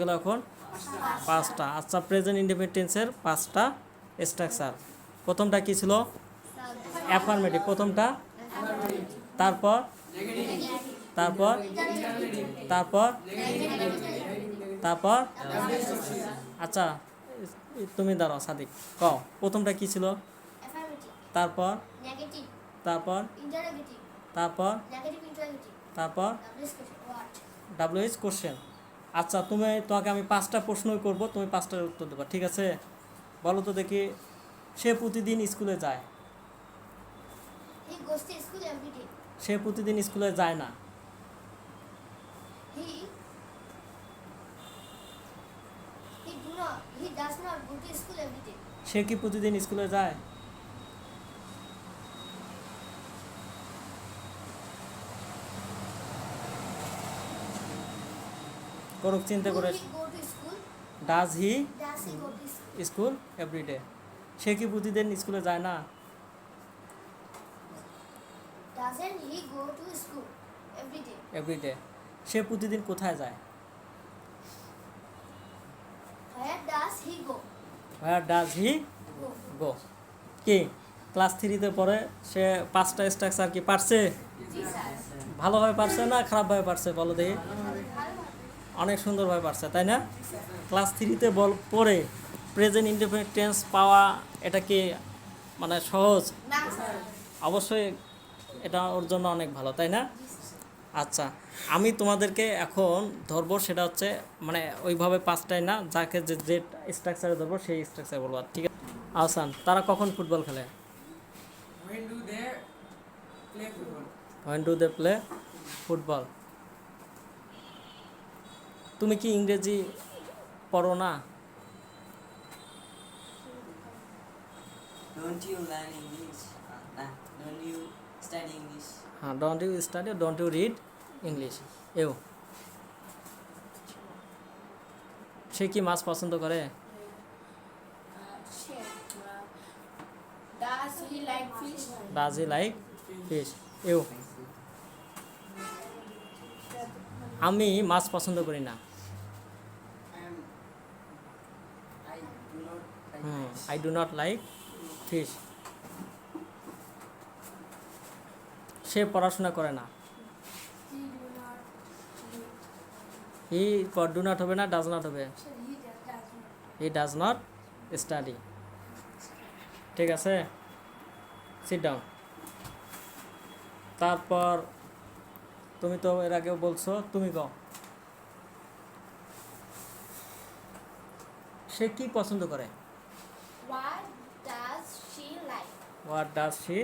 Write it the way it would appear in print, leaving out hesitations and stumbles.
গেল এখন পাঁচটা। আচ্ছা, প্রেজেন্ট ইনডেফিনিট টেন্সের পাঁচটা স্ট্রাকচার। প্রথমটা কি ছিল? অ্যাফার্মেটিভ। প্রথমটা, তারপর তারপর তারপর তারপর আচ্ছা, তুমি দাঁড়াও সাদিক, কও প্রথমটা কি ছিল? তারপর তারপর তারপর তারপর WH কোশ্চেন। আচ্ছা, তোমাকে আমি পাঁচটা প্রশ্নই করব, তুমি পাঁচটার উত্তর দেবা, ঠিক আছে? বলো তো দেখি, সে প্রতিদিন স্কুলে যায়। সে প্রতিদিন স্কুলে যায় না। সে কি প্রতিদিন স্কুলে যায়? করুক চিন্তা করে। Does he school everyday. সে কি প্রতিদিন স্কুলে যায় না? এভরিডে। সে প্রতিদিন কোথায় যায়? Where does he go? কি ক্লাস 3-তে পড়ে, সে পাঁচটা স্ট্রাকচার কি পারছে? ভালোভাবে পারছে না খারাপভাবে পারছে বলো দেখি? অনেক সুন্দরভাবে পারছে, তাই না? ক্লাস 3-তে পড়ে প্রেজেন্ট ইনডেফিনিট টেন্স পাওয়া এটা কি মানে সহজ? অবশ্যই এটা ওর জন্য অনেক ভালো, তাই না? আচ্ছা, আমি তোমাদেরকে এখন ধরবো, সেটা হচ্ছে মানে ওইভাবে পাঁচটাই না, যাকে যে স্ট্রাকচারে ধরবো সেই স্ট্রাকচার বলবো, ঠিক আছে? আহসান, তারা কখন ফুটবল খেলে? When do they play football? তুমি কি ইংরেজি পড়ো না? Don't you learn English? Don't you study English? হ্যাঁ, don't you study, don't you read English. সে কি মাছ পছন্দ করে? Does he like fish? Does he like fish? আমি মাছ পছন্দ করি না। I do not like I do not like fish. সে পড়াশোনা করে না। He do not. He do not হবে না, ডাজ নট হবে। He does not study. ঠিক আছে, সিট ডাউন। তারপর তুমি তো এর আগেও বলছো, তুমি কও সে কি পছন্দ করে? What does she like? What does she